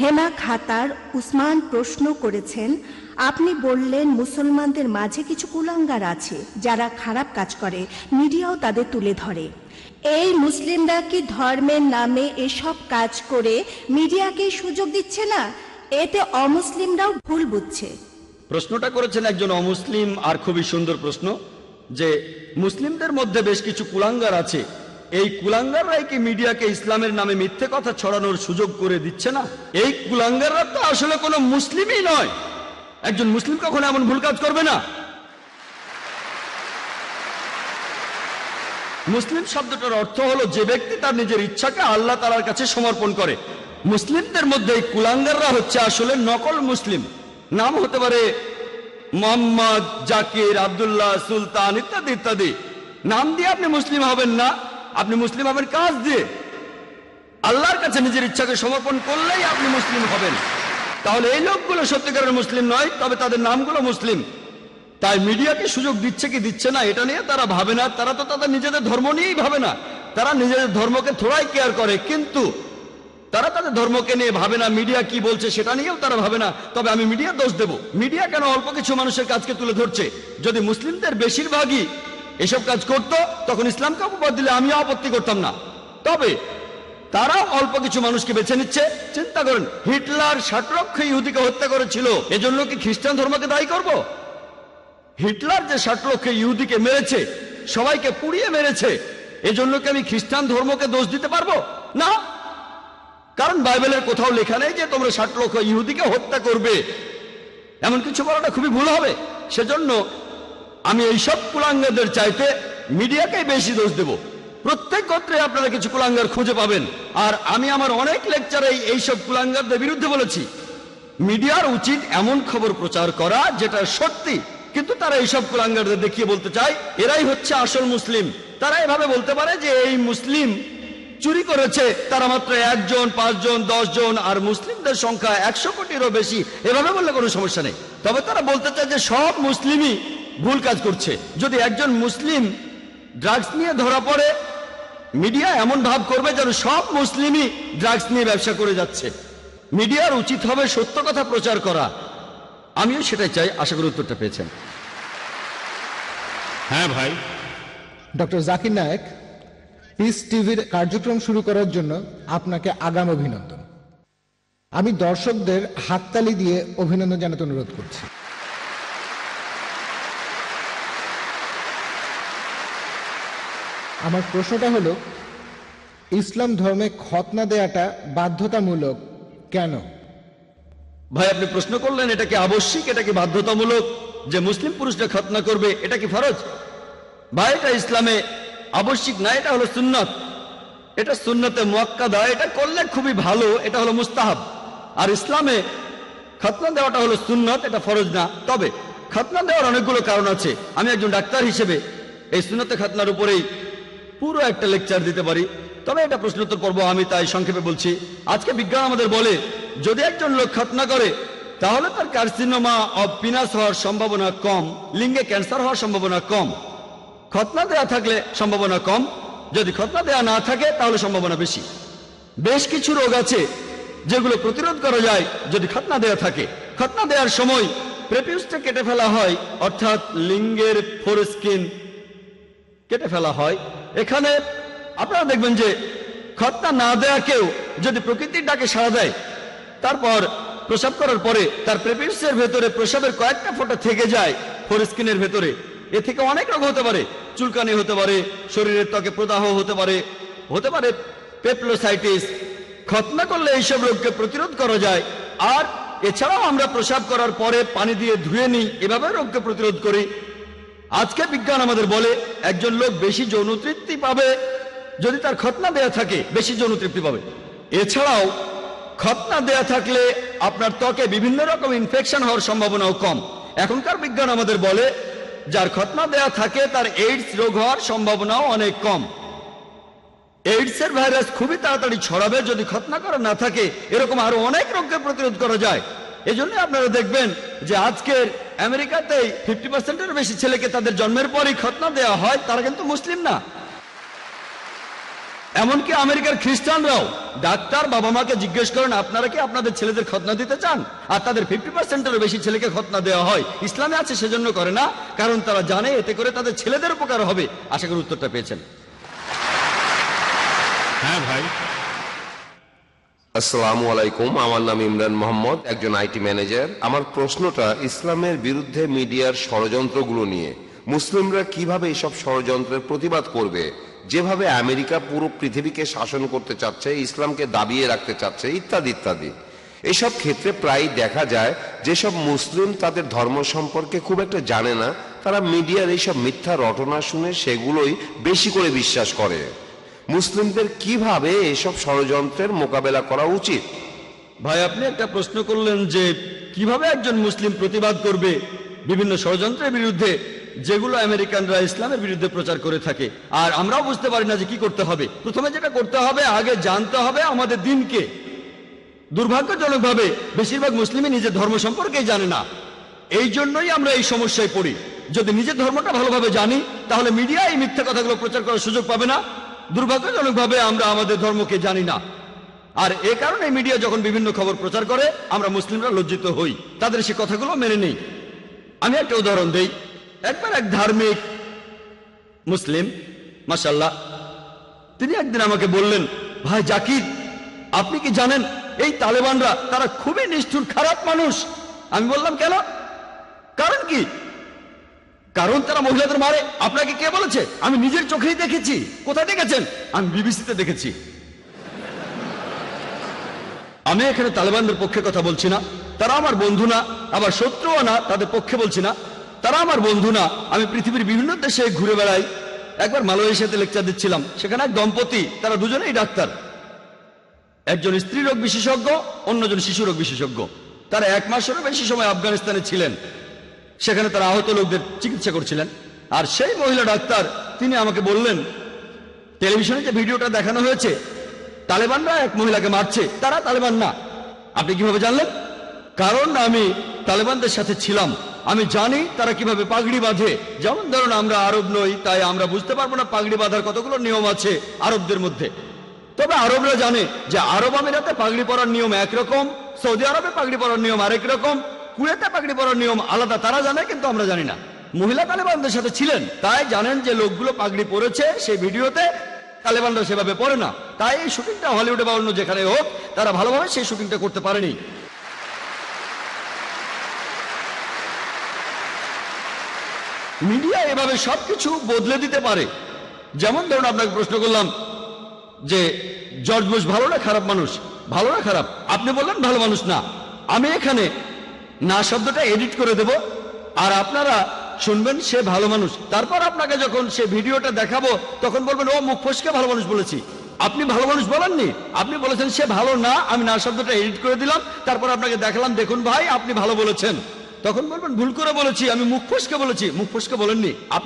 হেমা খাতার উসমান প্রশ্ন করেছেন, আপনি বললেন মুসলমানদের মাঝে কিছু কুলাঙ্গার আছে যারা খারাপ কাজ করে, মিডিয়াও তাদের তুলে ধরে। এই মুসলিমরা কি ধর্মের নামে এসব কাজ করে মিডিয়াকে সুযোগ দিচ্ছে না? এতে অমুসলিমরাও ভুল বুঝছে। প্রশ্নটা করেছেন একজন অমুসলিম, আর খুবই সুন্দর প্রশ্ন, যে মুসলিমদের মধ্যে বেশ কিছু কুলাঙ্গার আছে, এই কুলাঙ্গাররাই কি মিডিয়াকে ইসলামের নামে মিথ্যে কথা ছড়ানোর সুযোগ করে দিচ্ছে না? এই কুলাঙ্গাররা তো আসলে কোনো মুসলিমই নয়। একজন মুসলিম কখনো এমন ভুল কাজ করবে না। মুসলিম শব্দটার অর্থ হলো যে ব্যক্তি তার নিজের ইচ্ছাকে আল্লাহ তাআলার কাছে সমর্পণ করে। মুসলিমদের মধ্যে এই কুলাঙ্গাররা হচ্ছে আসলে নকল মুসলিম। নাম হতে পারে মোহাম্মদ, জাকির, আব্দুল্লাহ, সুলতান ইত্যাদি ইত্যাদি। নাম দিয়ে আপনি মুসলিম হবেন না, আপনি মুসলিম হবেন কাজ দিয়ে। আল্লাহর কাছে নিজের ইচ্ছাকে সমর্পণ করলেই আপনি মুসলিম হবেন। তাহলে এই লোকগুলো সত্যিকারের মুসলিম নয়, তবে তাদের নামগুলো মুসলিম। তাই মিডিয়াকে সুযোগ দিচ্ছে কি দিচ্ছে না এটা নিয়ে তারা ভাবে না। তারা তো তাদের নিজেদের ধর্ম নিয়েই ভাবে না, তারা নিজেদের ধর্মকে থোড়াই কেয়ার করে, কিন্তু তারা তাদের ধর্মকে নিয়ে ভাবে না। মিডিয়া কি বলছে সেটা নিয়েও তারা ভাবে না। তবে আমি মিডিয়া দোষ দেব, মিডিয়া কেন অল্প কিছু মানুষের কাজকে তুলে ধরছে? যদি মুসলিমদের বেশিরভাগই এসব কাজ করত, তখন ইসলামকে অপবাদ দিলে আমিও আপত্তি করতাম না। তবে তারা অল্প কিছু মানুষকে বেছে নিচ্ছে। চিন্তা করেন, হিটলার 60 লক্ষ ইহুদিকে হত্যা করেছিল, এজন্য কি খ্রিস্টান ধর্মকে দায়ী করব? হিটলার যে 60 লক্ষ ইহুদিকে মেরেছে, সবাইকে পুড়িয়ে মেরেছে, এজন্য কি আমি খ্রিস্টান ধর্মকে দোষ দিতে পারবো? না, কারণ বাইবেলের কোথাও লেখা নেই যে তোমরা 60 লক্ষ ইহুদিকে হত্যা করবে। এমন কিছু বলাটা খুবই ভুল হবে। সেজন্য আমি এইসব কুলাঙ্গারদের চাইতে মিডিয়াকে বেশি দোষ দেব। প্রত্যেক গোত্রে আপনারা কিছু কুলাঙ্গার খুঁজে পাবেন, আর আমি আমার অনেক লেকচারে এইসব কুলাঙ্গারদের বিরুদ্ধে বলেছি। মিডিয়ার উচিত এমন খবর প্রচার করা যেটা সত্যি, কিন্তু তারা এইসব কুলাঙ্গারদের দেখিয়ে বলতে চায় এরাই হচ্ছে আসল মুসলিম। তারা এভাবে বলতে পারে যে এই মুসলিম চুরি করেছে তারা মাত্র 1 জন, 5 জন, 10 জন, আর মুসলিমদের সংখ্যা 100 কোটিরও বেশি। এভাবে বললে কোনো সমস্যা নেই। তবে তারা বলতে চায় যে সব মুসলিমই ভুল কাজ করছে। যদি একজন মুসলিম ড্রাগস নিয়ে ধরা পড়ে, মিডিয়া এমন ভাব করবে যেন সব মুসলিমই ড্রাগস নিয়ে ব্যবসা করে যাচ্ছে। মিডিয়ার উচিত হবে সত্য কথা প্রচার করা। আমিও সেটাই চাই। আশা করি উত্তরটা পেয়েছেন। হ্যাঁ ভাই। ডক্টর জাকির নায়েক, পিস টিভির কার্যক্রম শুরু করার জন্য আপনাকে আগাম অভিনন্দন। আমি দর্শকদের হাততালি দিয়ে অভিনন্দন জানাতে অনুরোধ করছি। আমার প্রশ্নটা হলো, ইসলাম ধর্মে খতনা দেয়াটা বাধ্যতামূলক কেন? ভাই, আপনি প্রশ্ন করলেন এটা কি আবশ্যিক, এটা কি বাধ্যতামূলক যে মুসলিম পুরুষরা খতনা করবে, এটা কি ফরজ? ভাই, এটা ইসলামে আবশ্যিক না, এটা হলো সুন্নাত। এটা সুন্নতে মুআক্কাদা, এটা করলে খুবই ভালো, এটা হলো মুস্তাহাব। আর ইসলামে খতনা দেওয়াটা হলো সুন্নাত, এটা ফরজ না। তবে খতনা দেওয়ার অনেকগুলো কারণ আছে। আমি একজন ডাক্তার হিসেবে এই সুন্নতে খতনার উপরেই পুরো একটা লেকচার দিতে পারি, তবে এটা প্রশ্নোত্তর পর্ব, আমি তাই সংক্ষেপে বলছি। আজকে বিজ্ঞান আমাদের বলে যদি একজন লোক খতনা করে তাহলে তার কার্সিনোমা অব পিনাস হওয়ার সম্ভাবনা কম, লিঙ্গে ক্যান্সার হওয়ার সম্ভাবনা কম। খতনা দেয়া থাকলে সম্ভাবনা কম, যদি খতনা দেয়া না থাকে তাহলে সম্ভাবনা বেশি। বেশ কিছু রোগ আছে যেগুলো প্রতিরোধ করা যায় যদি খতনা দেয়া থাকে। খতনা দেওয়ার সময় প্রেপিউসটা কেটে ফেলা হয়, অর্থাৎ লিঙ্গের ফোরস্কিন কেটে ফেলা হয়। এখানে আপনারা দেখবেন যে খতনা না দেয়া কেউ যদি প্রকৃতির ডাকে সাড়া দেয়, তারপর প্রসাব করার পরে তার প্রেপিউসের ভেতরে প্রসাবের কয়েকটা ফোঁটা থেকে যায় ফোরস্কিনের ভেতরে, এ থেকে অনেক রোগ হতে পারে। চুলকানি হতে পারে, শরীরের ত্বকে প্রদাহ হতে পারে, হতে পারে পেপলোসাইটিস। খতনা করলে এইসব রোগকে প্রতিরোধ করা যায়। আর এছাড়াও আমরা প্রসাব করার পরে পানি দিয়ে ধুয়ে নিই, এভাবে রোগকে প্রতিরোধ করি। আজকে বিজ্ঞান আমাদের বলে একজন লোক বেশি যৌন তৃপ্তি পাবে যদি তার খতনা দেয়া থাকে, বেশি যৌন তৃপ্তি পাবে। এছাড়াও খতনা দেয়া থাকলে আপনার ত্বকে বিভিন্ন রকম ইনফেকশন হওয়ার সম্ভাবনাও কম। এখনকার বিজ্ঞান আমাদের বলে যার খতনা দেয়া থাকে তার এইডস রোগ হওয়ার সম্ভাবনাও অনেক কম। এইডসের ভাইরাস খুবই তাড়াতাড়ি ছড়াবে যদি খতনা করা না থাকে। এরকম আরো অনেক রোগকে প্রতিরোধ করা যায়। এজন্য আপনারা দেখবেন যে আজকের আমেরিকাতেই 50%-এর বেশি ছেলেকে তাদের জন্মের পরই খতনা দেওয়া হয়, তারা কিন্তু মুসলিম না। এমনকি আমেরিকার খ্রিস্টানরাও ডাক্তার বাবা মাকে জিজ্ঞেস করেন আপনারা কি আপনাদের ছেলেদের খতনা দিতে চান, আর তাদের 50%-এরও বেশি ছেলেকে খতনা দেওয়া হয়। ইসলামে আছে সেজন্য করে না, কারণ তারা জানে এতে করে তাদের ছেলেদের উপকার হবে। আশা করি উত্তরটা পেয়েছেন। হ্যাঁ ভাই। আসসালামু আলাইকুম, আমার নাম ইমরান মোহাম্মদ, একজন আইটি ম্যানেজার। আমার প্রশ্নটা ইসলামের বিরুদ্ধে মিডিয়ার ষড়যন্ত্রগুলো নিয়ে। মুসলিমরা কিভাবে এসব ষড়যন্ত্রের প্রতিবাদ করবে? যেভাবে আমেরিকা পুরো পৃথিবীকে শাসন করতে চাচ্ছে, ইসলামকে দাবিয়ে রাখতে চাচ্ছে, ইত্যাদি ইত্যাদি। এসব ক্ষেত্রে প্রায়ই দেখা যায় যেসব মুসলিম তাদের ধর্ম সম্পর্কে খুব একটা জানে না, তারা মিডিয়ার এইসব মিথ্যা রটনা শুনে সেগুলোই বেশি করে বিশ্বাস করে। মুসলিমদের কিভাবে এসব ষড়যন্ত্রের মোকাবেলা করা উচিত? ভাই, আপনি একটা প্রশ্ন করলেন যে কিভাবে একজন মুসলিম প্রতিবাদ করবে বিভিন্ন ষড়যন্ত্রের বিরুদ্ধে যেগুলো আমেরিকানরা ইসলামের বিরুদ্ধে প্রচার করে থাকে, আর আমরাও বুঝতে পারি না যে কি করতে হবে। প্রথমে যেটা করতে হবে, আগে জানতে হবে আমাদের দিনকে। দুর্ভাগ্যজনকভাবে বেশিরভাগ মুসলিমই নিজের ধর্ম সম্পর্কেই জানে না। এই জন্যই আমরা এই সমস্যায় পড়ি। যদি নিজের ধর্মটা ভালোভাবে জানি, তাহলে মিডিয়া এই মিথ্যা কথাগুলো প্রচার করার সুযোগ পাবে না। দুর্ভাগ্যজনকভাবে আমরা আমাদের ধর্মকে জানি না, আর এ কারণে মিডিয়া যখন বিভিন্ন খবর প্রচার করে আমরা মুসলিমরা লজ্জিত হই, তাদের সে কথাগুলো মেনে নেই। আমি একটা উদাহরণ দেই। একবার এক ধার্মিক মুসলিম, মাশাআল্লাহ, তিনি একদিন আমাকে বললেন, ভাই জাকির, আপনি কি জানেন এই তালেবানরা তারা খুবই নিষ্ঠুর খারাপ মানুষ। আমি বললাম কেন? কারণ কি? কারণ তারা মহিলাদের মারে। আপনাকে কে বলেছে? আমি নিজের চোখেই দেখেছি। কোথায় দেখেছেন? আমি বিবিসিতে দেখেছি। আমি এখানে তালেবানদের পক্ষে কথা বলছি না, তারা আমার বন্ধু না, আবার শত্রুও না। তাদের পক্ষে বলছি না, তারা আমার বন্ধু না। আমি পৃথিবীর বিভিন্ন দেশে ঘুরে বেড়াই। একবার মালয়েশিয়াতে লেকচার দিচ্ছিলাম, সেখানে এক দম্পতি, তারা দুজনেই ডাক্তার। একজন স্ত্রী রোগ বিশেষজ্ঞ, অন্যজন শিশু রোগ বিশেষজ্ঞ। তারা 1 মাসেরও বেশি সময় আফগানিস্তানে ছিলেন। সেখানে তারা আহত লোকদের চিকিৎসা করছিলেন। আর সেই মহিলা ডাক্তার, তিনি আমাকে বললেন, টেলিভিশনে যে ভিডিওটা দেখানো হয়েছে, তালেবানরা এক মহিলাকে মারছে, তারা তালেবান না। আপনি কিভাবে জানলেন? কারণ আমি তালেবানদের সাথে ছিলাম। আমি জানি তারা কিভাবে পাগড়ি বাঁধে। যেমন ধরুন, আমরা আরব নই, তাই আমরা বুঝতে পারবো না পাগড়ি বাঁধার কতগুলো নিয়ম আছে আরবদের মধ্যে। তবে আরবরা জানে যে আরব আমিরাতে পাগড়ি পরার নিয়ম একরকম, সৌদি আরবে পাগড়ি পরার নিয়ম আরেক রকম, কুয়েতে পাগড়ি পরার নিয়ম আলাদা। তারা জানে, কিন্তু আমরা জানি না। মহিলা তালেবানদের সাথে ছিলেন, তাই জানেন যে লোকগুলো পাগড়ি পরেছে সেই ভিডিওতে, তালেবানরা সেভাবে পরে না। তাই এই শুটিংটা হলিউডে বা অন্য যেখানে হোক, তারা ভালোভাবে সেই শুটিংটা করতে পারেনি। মিডিয়া এভাবে সবকিছু বদলে দিতে পারে। যেমন ধরুন, আপনাকে প্রশ্ন করলাম যে জর্জ বুশ ভালো না খারাপ মানুষ? ভালো না খারাপ? আপনি বললেন ভালো মানুষ না। আমি এখানে না শব্দটা এডিট করে দেব, আর আপনারা শুনবেন সে ভালো মানুষ। তারপর আপনাকে যখন সে ভিডিওটা দেখাবো, তখন বলবেন, ও মুখ ফসকে ভালো মানুষ বলেছি। আপনি ভালো মানুষ বলেননি, আপনি বলেছেন সে ভালো না। আমি না শব্দটা এডিট করে দিলাম, তারপর আপনাকে দেখালাম, দেখুন ভাই, আপনি ভালো বলেছেন। তখন বলবেন ভুল করে বলেছি, আমি মুখ ফসকে বলেছি। মুখ ফসকে বলেননি, আপনি